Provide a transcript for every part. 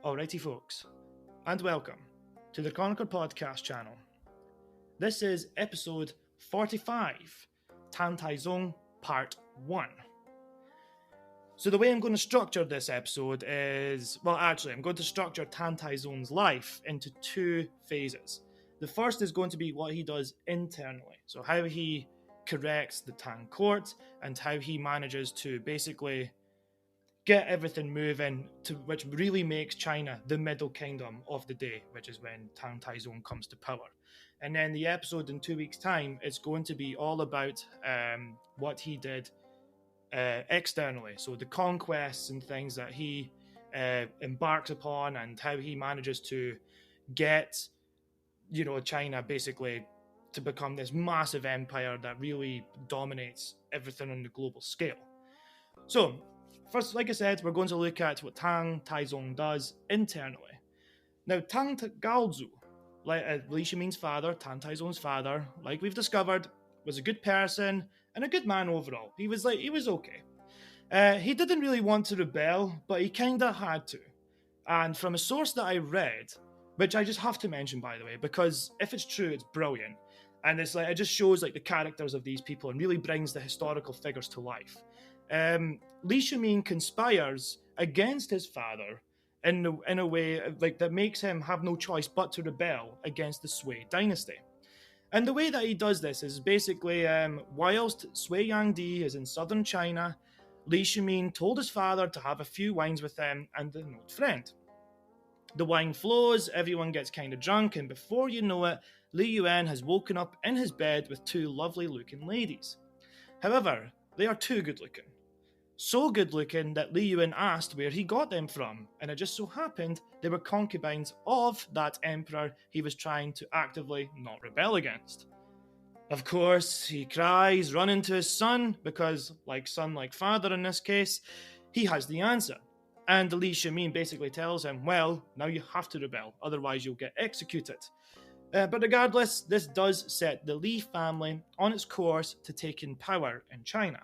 Alrighty folks, and welcome to the Chronicle Podcast channel. This is episode 45, Tang Taizong Part 1. So the way I'm going to structure this episode is, I'm going to structure Tang Taizong's life into two phases. The first is going to be what he does internally, so how he corrects the Tang court and how he manages to basically get everything moving, to which really makes China the middle kingdom of the day, which is when Tang Taizong comes to power. And then the episode in 2 weeks' time is going to be all about what he did externally, so the conquests and things that he embarks upon, and how he manages to get, China basically to become this massive empire that really dominates everything on the global scale. So, first, like I said, we're going to look at what Tang Taizong does internally. Now, Tang Gaozu, Li Shimin's father, Tang Taizong's father, like we've discovered, was a good person and a good man overall. He was okay. He didn't really want to rebel, but he kinda had to. And from a source that I read, which I just have to mention, by the way, because if it's true, it's brilliant. And it just shows the characters of these people and really brings the historical figures to life. Li Shimin conspires against his father in a way that makes him have no choice but to rebel against the Sui Dynasty. And the way that he does this is basically, whilst Sui Yangdi is in southern China, Li Shimin told his father to have a few wines with him and an old friend. The wine flows, everyone gets kind of drunk, and before you know it, Li Yuan has woken up in his bed with two lovely looking ladies. However, they are too good looking. So good looking that Li Yuan asked where he got them from, and it just so happened they were concubines of that emperor he was trying to actively not rebel against. Of course, he cries, running to his son, because like son, like father in this case, he has the answer. And Li Shimin basically tells him, well, now you have to rebel, otherwise you'll get executed. But regardless, this does set the Li family on its course to taking power in China.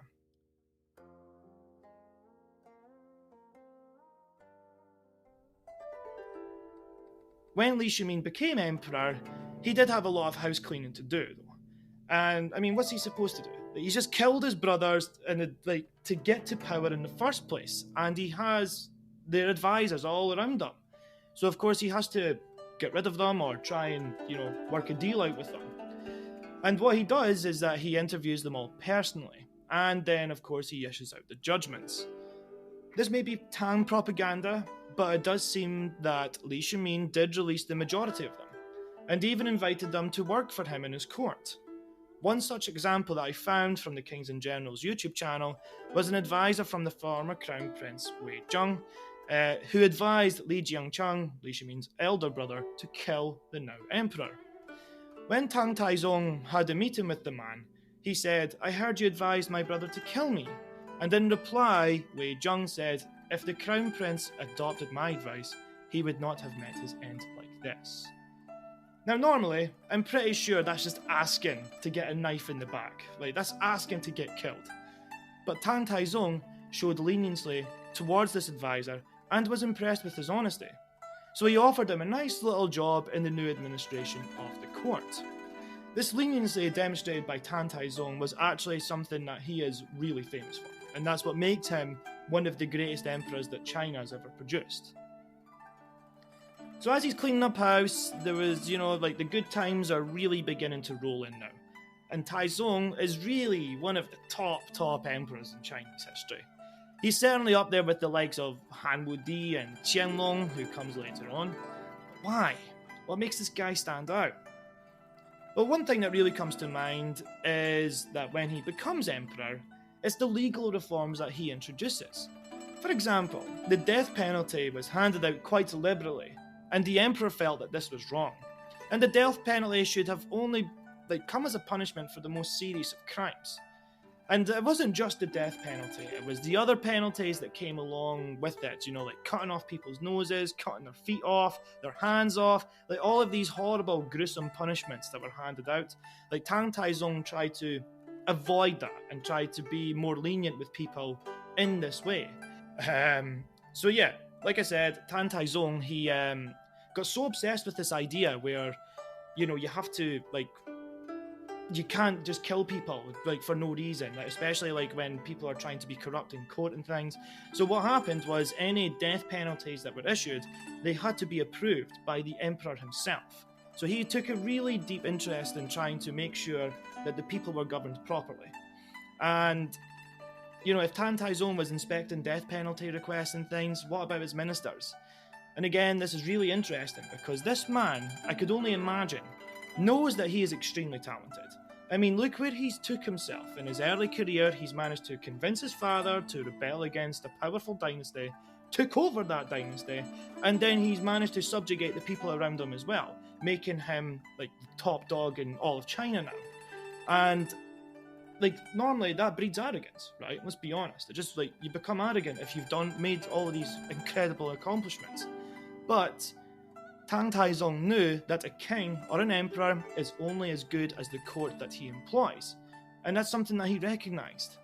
When Li Shimin became emperor, he did have a lot of house cleaning to do, though. And, what's he supposed to do? He's just killed his brothers to get to power in the first place, and he has their advisors all around him. So, of course, he has to get rid of them or try and, work a deal out with them. And what he does is that he interviews them all personally, and then, of course, he issues out the judgments. This may be Tang propaganda, but it does seem that Li Shimin did release the majority of them, and even invited them to work for him in his court. One such example that I found from the Kings and Generals YouTube channel was an advisor from the former Crown Prince Zhong, who advised Li Jiangcheng, Li Shimin's elder brother, to kill the now emperor. When Tang Taizong had a meeting with the man, he said, "I heard you advised my brother to kill me." And in reply, Wei Zhong said, if the Crown Prince adopted my advice, he would not have met his end like this. Now normally, I'm pretty sure that's just asking to get a knife in the back. That's asking to get killed. But Tang Taizong showed leniency towards this advisor and was impressed with his honesty. So he offered him a nice little job in the new administration of the court. This leniency demonstrated by Tang Taizong was actually something that he is really famous for, and that's what makes him one of the greatest emperors that China has ever produced. So as he's cleaning up house, there was, the good times are really beginning to roll in now. And Taizong is really one of the top emperors in Chinese history. He's certainly up there with the likes of Han Wudi and Qianlong, who comes later on. But why? What makes this guy stand out? Well, one thing that really comes to mind is that when he becomes emperor, it's the legal reforms that he introduces. For example, the death penalty was handed out quite liberally, and the emperor felt that this was wrong. And the death penalty should have only come as a punishment for the most serious of crimes. And it wasn't just the death penalty, it was the other penalties that came along with it, cutting off people's noses, cutting their feet off, their hands off, all of these horrible, gruesome punishments that were handed out. Tang Taizong tried to avoid that and tried to be more lenient with people in this way. So yeah, like I said, Tang Taizong, he got so obsessed with this idea where, you have to, like, you can't just kill people, like, for no reason, like, especially, like, when people are trying to be corrupt in court and things. So what happened was any death penalties that were issued, they had to be approved by the emperor himself. So he took a really deep interest in trying to make sure that the people were governed properly. And, if Tang Taizong was inspecting death penalty requests and things, what about his ministers? And again, this is really interesting because this man, I could only imagine, knows that he is extremely talented. I mean, look where he's took himself. In his early career, he's managed to convince his father to rebel against a powerful dynasty, took over that dynasty, and then he's managed to subjugate the people around him as well, making him, like, the top dog in all of China now. And, like, normally that breeds arrogance, right? Let's be honest. It's just, like, you become arrogant if you've made all of these incredible accomplishments. But Tang Taizong knew that a king or an emperor is only as good as the court that he employs, and that's something that he recognised.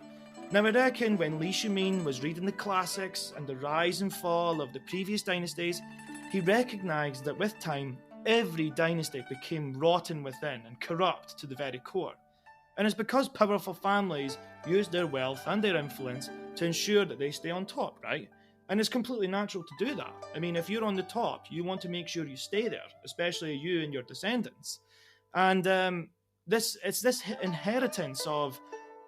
Now, I reckon when Li Shimin was reading the classics and the rise and fall of the previous dynasties, he recognised that with time, every dynasty became rotten within and corrupt to the very core. And it's because powerful families use their wealth and their influence to ensure that they stay on top, right? And it's completely natural to do that. I mean, if you're on the top, you want to make sure you stay there, especially you and your descendants. And it's this inheritance of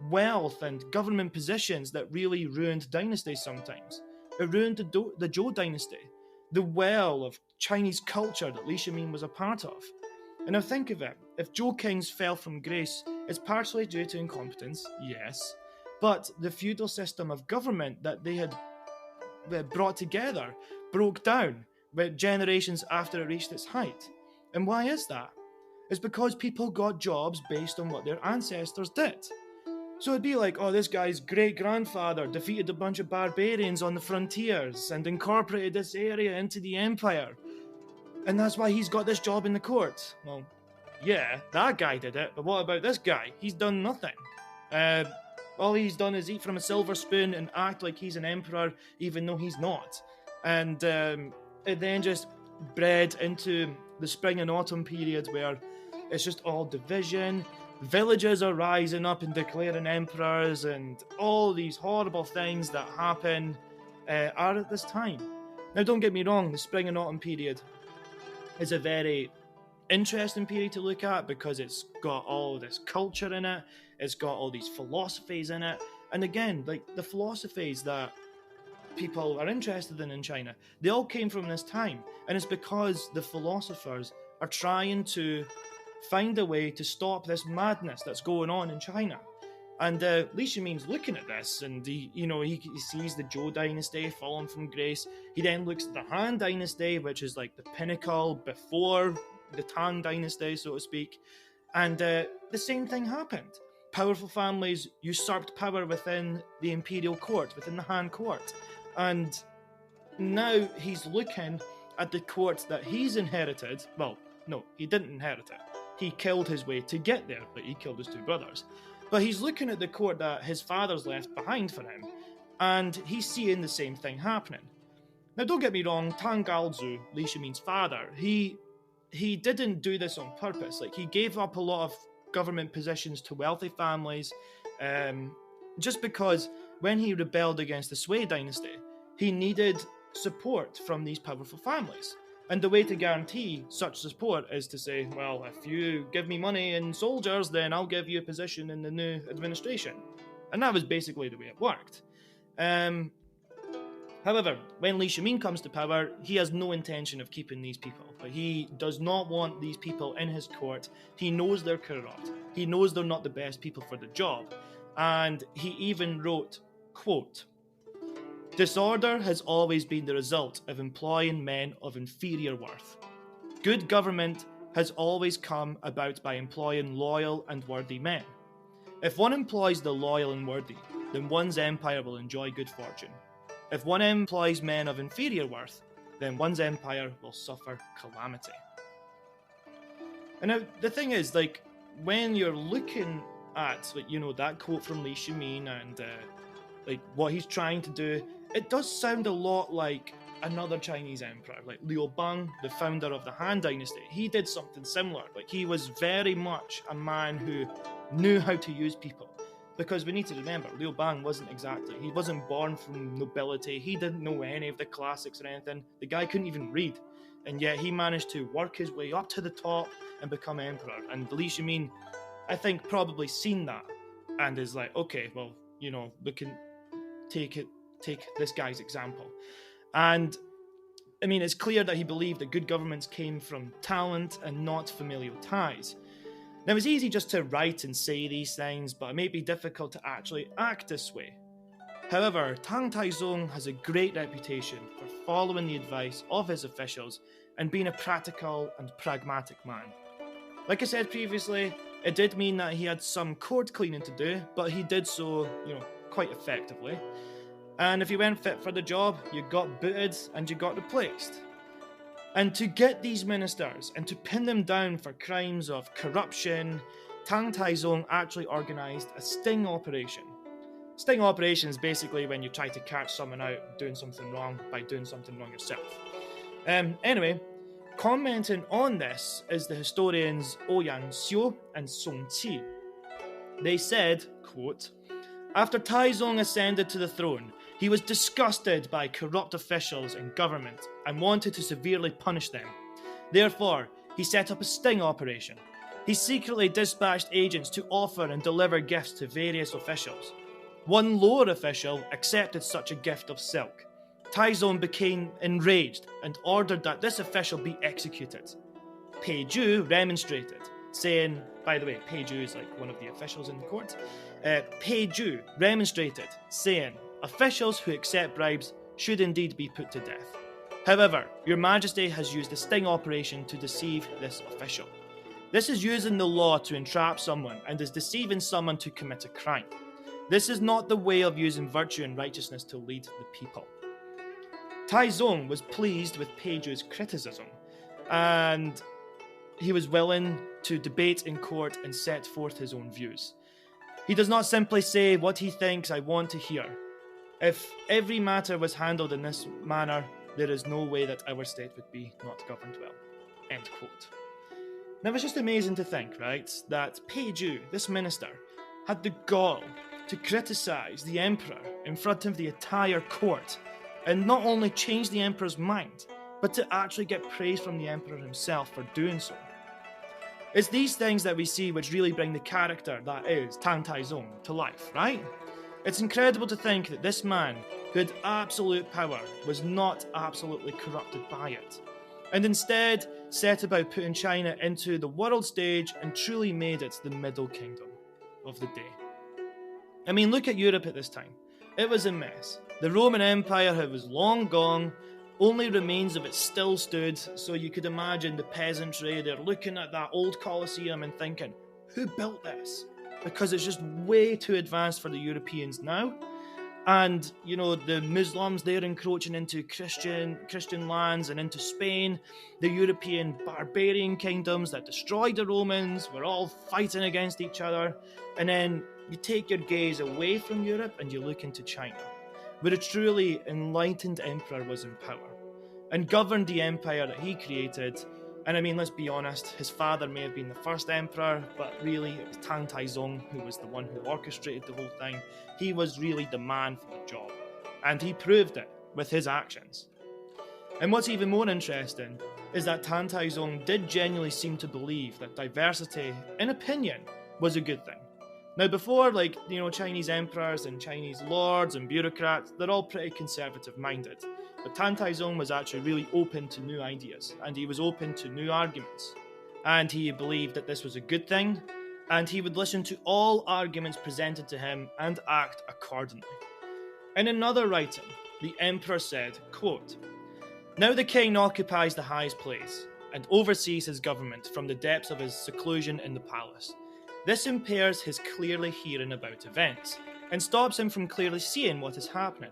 wealth and government positions that really ruined dynasties sometimes. It ruined the Zhou dynasty, the well of Chinese culture that Li Shimin was a part of. And now think of it, if Zhou kings fell from grace, it's partially due to incompetence, yes, but the feudal system of government that they had brought together broke down with generations after it reached its height. And why is that? It's because people got jobs based on what their ancestors did. So it'd be like, oh, this guy's great-grandfather defeated a bunch of barbarians on the frontiers and incorporated this area into the empire. And that's why he's got this job in the court. Well, yeah, that guy did it, but what about this guy? He's done nothing. All he's done is eat from a silver spoon and act like he's an emperor, even though he's not. And it then just bred into the spring and autumn period where it's just all division. Villages are rising up and declaring emperors, and all these horrible things that happen are at this time. Now, don't get me wrong, the spring and autumn period is a very interesting period to look at because it's got all this culture in it, it's got all these philosophies in it, and again, like the philosophies that people are interested in China, they all came from this time, and it's because the philosophers are trying to find a way to stop this madness that's going on in China. And Li Shimin's looking at this, and he sees the Zhou dynasty falling from grace. He then looks at the Han dynasty, which is like the pinnacle before the Tang dynasty, so to speak. And the same thing happened. Powerful families usurped power within the imperial court, within the Han court. And now he's looking at the court that he's inherited. Well, no, he didn't inherit it. He killed his way to get there, but he killed his two brothers. But he's looking at the court that his father's left behind for him, and he's seeing the same thing happening. Now, don't get me wrong, Tang Gaozu, Li Shimin's father, he didn't do this on purpose. Like, he gave up a lot of government positions to wealthy families, just because when he rebelled against the Sui dynasty, he needed support from these powerful families. And the way to guarantee such support is to say, well, if you give me money and soldiers, then I'll give you a position in the new administration. And that was basically the way it worked. However, when Li Shimin comes to power, he has no intention of keeping these people. But he does not want these people in his court. He knows they're corrupt. He knows they're not the best people for the job. And he even wrote, quote, "Disorder has always been the result of employing men of inferior worth. Good government has always come about by employing loyal and worthy men. If one employs the loyal and worthy, then one's empire will enjoy good fortune. If one employs men of inferior worth, then one's empire will suffer calamity." And now, the thing is, like, when you're looking at, like, that quote from Li Shimin and, like, what he's trying to do, it does sound a lot like another Chinese emperor, like Liu Bang, the founder of the Han Dynasty. He did something similar. Like, he was very much a man who knew how to use people. Because we need to remember, Liu Bang he wasn't born from nobility. He didn't know any of the classics or anything. The guy couldn't even read. And yet he managed to work his way up to the top and become emperor. And Li Shimin, I think, probably seen that and is like, okay, well, we can take this guy's example. And I mean, it's clear that he believed that good governments came from talent and not familial ties. Now, it's easy just to write and say these things, but it may be difficult to actually act this way. However, Tang Taizong has a great reputation for following the advice of his officials and being a practical and pragmatic man. Like I said previously, it did mean that he had some court cleaning to do, but he did so, quite effectively. And if you weren't fit for the job, you got booted and you got replaced. And to get these ministers and to pin them down for crimes of corruption, Tang Taizong actually organised a sting operation. Sting operation is basically when you try to catch someone out doing something wrong by doing something wrong yourself. Anyway, commenting on this is the historians Ouyang Xiu and Song Qi. They said, quote, "After Taizong ascended to the throne, he was disgusted by corrupt officials and government and wanted to severely punish them. Therefore, he set up a sting operation. He secretly dispatched agents to offer and deliver gifts to various officials. One lower official accepted such a gift of silk. Taizong became enraged and ordered that this official be executed. Pei Ju remonstrated, saying," by the way, Pei Ju is like one of the officials in the court. Pei Ju remonstrated, saying, "Officials who accept bribes should indeed be put to death. However, your majesty has used a sting operation to deceive this official. This is using the law to entrap someone and is deceiving someone to commit a crime. This is not the way of using virtue and righteousness to lead the people." Taizong was pleased with Pei Ju's criticism, and he was willing to debate in court and set forth his own views. He does not simply say what he thinks I want to hear. If every matter was handled in this manner, there is no way that our state would be not governed well. End quote. Now, it's just amazing to think, right, that Pei Ju, this minister, had the gall to criticise the emperor in front of the entire court, and not only change the emperor's mind, but to actually get praise from the emperor himself for doing so. It's these things that we see which really bring the character that is Tang Taizong to life, right? It's incredible to think that this man, who had absolute power, was not absolutely corrupted by it, and instead set about putting China into the world stage and truly made it the middle kingdom of the day. I mean, look at Europe at this time. It was a mess. The Roman Empire was long gone, only remains of it still stood, so you could imagine the peasantry, they're looking at that old Colosseum and thinking, who built this? Because it's just way too advanced for the Europeans now. And, the Muslims, they're encroaching into Christian lands and into Spain. The European barbarian kingdoms that destroyed the Romans were all fighting against each other. And then you take your gaze away from Europe and you look into China, where a truly enlightened emperor was in power and governed the empire that he created. And I mean, let's be honest, his father may have been the first emperor, but really it was Tang Taizong who was the one who orchestrated the whole thing. He was really the man for the job, and he proved it with his actions. And what's even more interesting is that Tang Taizong did genuinely seem to believe that diversity in opinion was a good thing. Now, before, Chinese emperors and Chinese lords and bureaucrats, they're all pretty conservative-minded. But Tang Taizong was actually really open to new ideas, and he was open to new arguments. And he believed that this was a good thing, and he would listen to all arguments presented to him and act accordingly. In another writing, the emperor said, quote, "Now the king occupies the highest place, and oversees his government from the depths of his seclusion in the palace. This impairs his clearly hearing about events, and stops him from clearly seeing what is happening.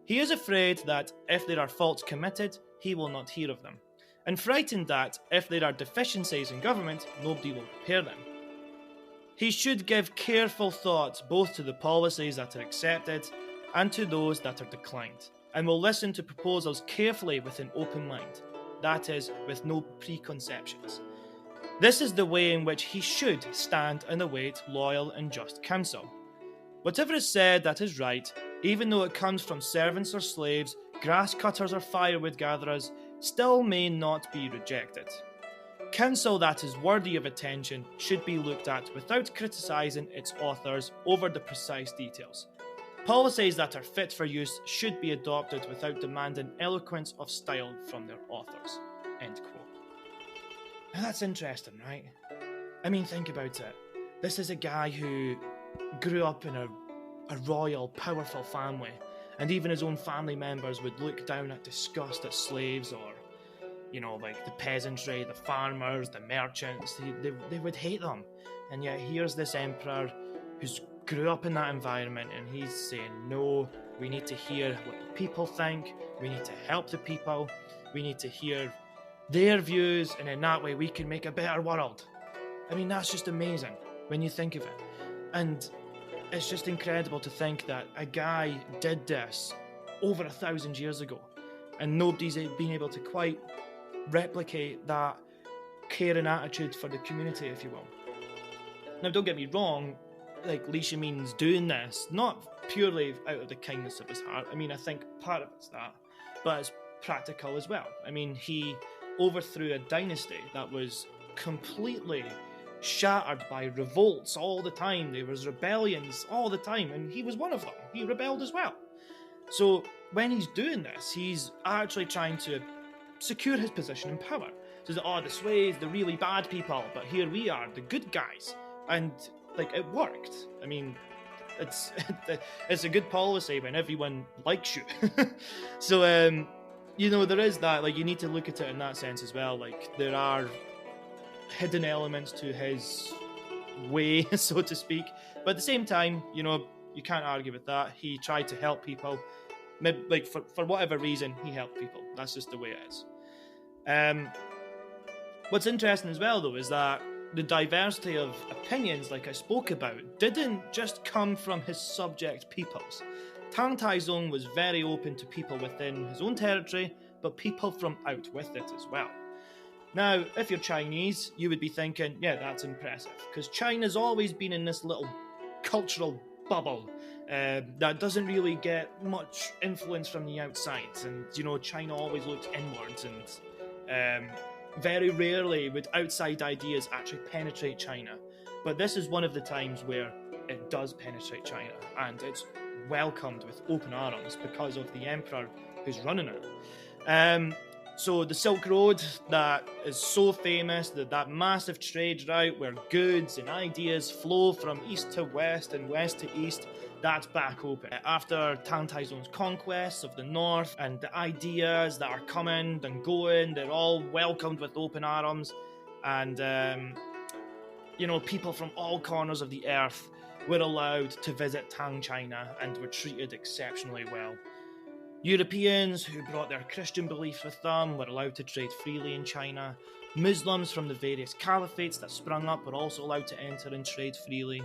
He is afraid that if there are faults committed, he will not hear of them, and frightened that if there are deficiencies in government, nobody will repair them. He should give careful thought both to the policies that are accepted and to those that are declined, and will listen to proposals carefully with an open mind, that is, with no preconceptions. This is the way in which he should stand and await loyal and just counsel. Whatever is said that is right, even though it comes from servants or slaves, grass cutters or firewood gatherers, still may not be rejected. Counsel that is worthy of attention should be looked at without criticising its authors over the precise details. Policies that are fit for use should be adopted without demanding eloquence of style from their authors. End quote. Now that's interesting, right? I mean, think about it. This is a guy who grew up in a royal, powerful family, and even his own family members would look down at disgust at slaves or, like the peasantry, the farmers, the merchants. They would hate them. And yet here's this emperor who's grew up in that environment, and he's saying, no, we need to hear what the people think, we need to help the people, we need to hear their views, and in that way we can make a better world. I mean, that's just amazing when you think of it. And it's just incredible to think that a guy did this over 1,000 years ago, and nobody's been able to quite replicate that care and attitude for the community, if you will. Now, don't get me wrong, like, Li Shimin's doing this not purely out of the kindness of his heart. I mean, I think part of it's that, but it's practical as well. I mean, he overthrew a dynasty that was completely shattered by revolts all the time. There was rebellions all the time, and he was one of them. He rebelled as well. So when he's doing this, he's actually trying to secure his position in power. So the Sways, the really bad people, but here we are, the good guys. And like, it worked. I mean, it's a good policy when everyone likes you. So there is that. Like, you need to look at it in that sense as well. Like, there are hidden elements to his way, so to speak, but at the same time, you can't argue with that. He tried to help people. Maybe, like, for whatever reason, he helped people. That's just the way it is. What's interesting as well, though, is that the diversity of opinions, like I spoke about, didn't just come from his subject peoples. Tang Taizong was very open to people within his own territory, but people from out with it as well. Now, if you're Chinese, you would be thinking, yeah, that's impressive, because China's always been in this little cultural bubble that doesn't really get much influence from the outside, and China always looks inwards, and very rarely would outside ideas actually penetrate China. But this is one of the times where it does penetrate China, and it's welcomed with open arms because of the emperor who's running it. So the Silk Road, that is so famous, that massive trade route where goods and ideas flow from east to west and west to east, that's back open. After Tang Taizong's conquests of the north, and the ideas that are coming and going, they're all welcomed with open arms. And, people from all corners of the earth were allowed to visit Tang China and were treated exceptionally well. Europeans who brought their Christian beliefs with them were allowed to trade freely in China. Muslims from the various caliphates that sprung up were also allowed to enter and trade freely.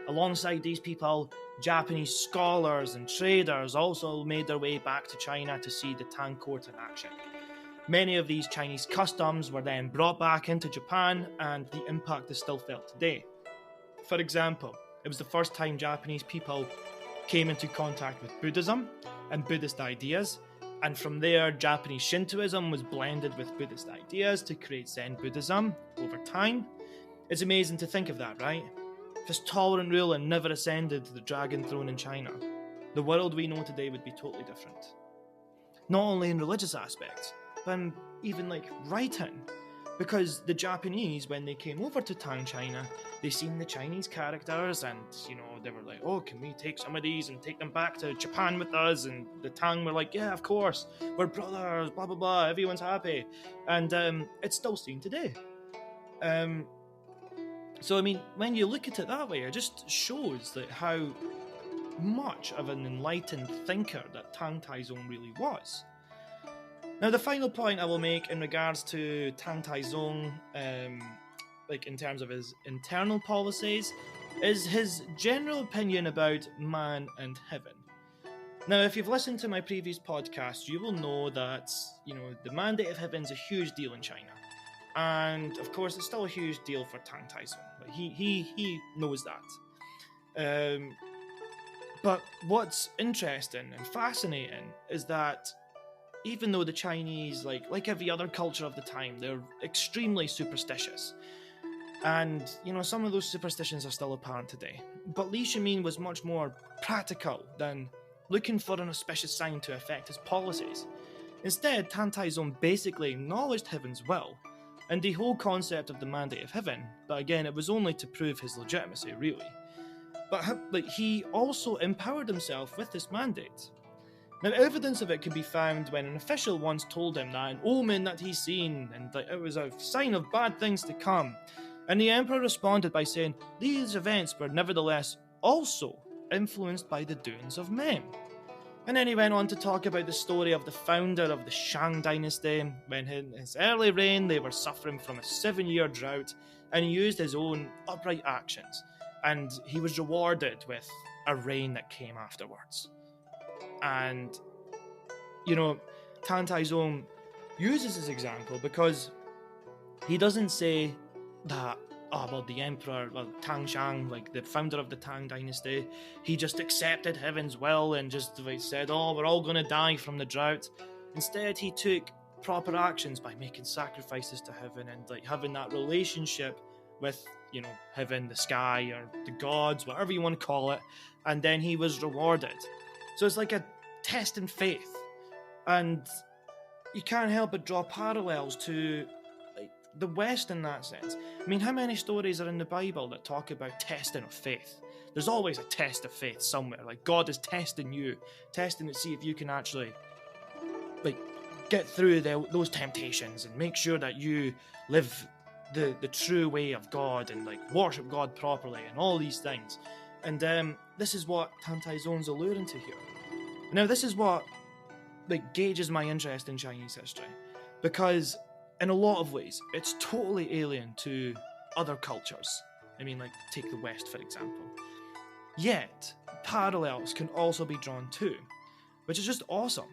Alongside these people, Japanese scholars and traders also made their way back to China to see the Tang court in action. Many of these Chinese customs were then brought back into Japan, and the impact is still felt today. For example, it was the first time Japanese people came into contact with Buddhism and Buddhist ideas, and from there Japanese Shintoism was blended with Buddhist ideas to create Zen Buddhism over time. It's amazing to think of that, right? If this tolerant ruler never ascended to the dragon throne in China, the world we know today would be totally different. Not only in religious aspects, but even like writing. Because the Japanese, when they came over to Tang China, they seen the Chinese characters, and they were like, oh, can we take some of these and take them back to Japan with us? And the Tang were like, yeah, of course, we're brothers, blah blah blah, everyone's happy. And it's still seen today. So I mean, when you look at it that way, it just shows that how much of an enlightened thinker that Tang Taizong really was. Now, the final point I will make in regards to Tang Taizong, in terms of his internal policies, is his general opinion about man and heaven. Now, if you've listened to my previous podcast, you will know that, the Mandate of Heaven is a huge deal in China. And, of course, it's still a huge deal for Tang Taizong. Like, he knows that. But what's interesting and fascinating is that even though the Chinese, like every other culture of the time, they're extremely superstitious. And, some of those superstitions are still apparent today. But Li Shimin was much more practical than looking for an auspicious sign to affect his policies. Instead, Tang Taizong basically acknowledged heaven's will, and the whole concept of the Mandate of Heaven, but again, it was only to prove his legitimacy, really. But he also empowered himself with this mandate. Now, evidence of it could be found when an official once told him that an omen that he's seen, and that it was a sign of bad things to come. And the emperor responded by saying these events were nevertheless also influenced by the doings of men. And then he went on to talk about the story of the founder of the Shang Dynasty, when in his early reign they were suffering from a 7-year drought, and he used his own upright actions, and he was rewarded with a rain that came afterwards. And, Tang Taizong uses this example because he doesn't say that, the emperor, Tang Shang, like the founder of the Tang Dynasty, he just accepted heaven's will and just said, we're all going to die from the drought. Instead, he took proper actions by making sacrifices to heaven and having that relationship with, heaven, the sky, or the gods, whatever you want to call it, and then he was rewarded. So it's like a test in faith, and you can't help but draw parallels to the West in that sense. I mean, how many stories are in the Bible that talk about testing of faith? There's always a test of faith somewhere. Like, God is testing you, testing to see if you can actually get through those temptations and make sure that you live the true way of God and worship God properly and all these things. And this is what Tang Taizong's alluding to here. Now, this is what gauges my interest in Chinese history, because in a lot of ways, it's totally alien to other cultures. I mean, take the West, for example. Yet, parallels can also be drawn too, which is just awesome.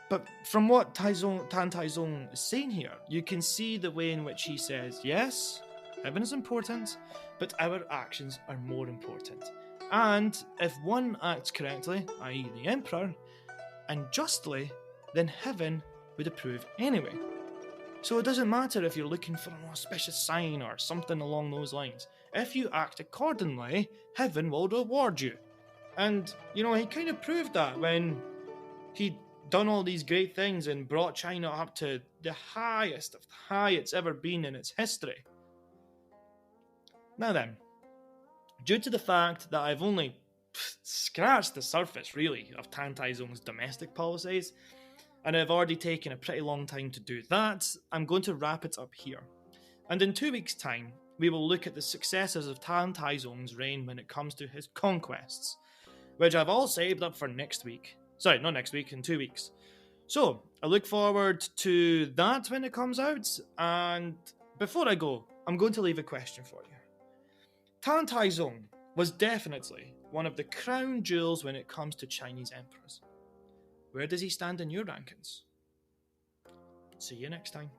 But from what Tang Taizong is saying here, you can see the way in which he says, yes, heaven is important, but our actions are more important. And if one acts correctly, i.e. the emperor, and justly, then heaven would approve anyway. So it doesn't matter if you're looking for an auspicious sign or something along those lines. If you act accordingly, heaven will reward you. And, he kind of proved that when he'd done all these great things and brought China up to the highest of the high it's ever been in its history. Now then, due to the fact that I've only scratched the surface, really, of Tang Taizong's domestic policies, and I've already taken a pretty long time to do that, I'm going to wrap it up here. And in 2 weeks' time, we will look at the successes of Tang Taizong's reign when it comes to his conquests, which I've all saved up for next week. Sorry, not next week, in 2 weeks. So, I look forward to that when it comes out, and before I go, I'm going to leave a question for you. Tang Taizong was definitely one of the crown jewels when it comes to Chinese emperors. Where does he stand in your rankings? See you next time.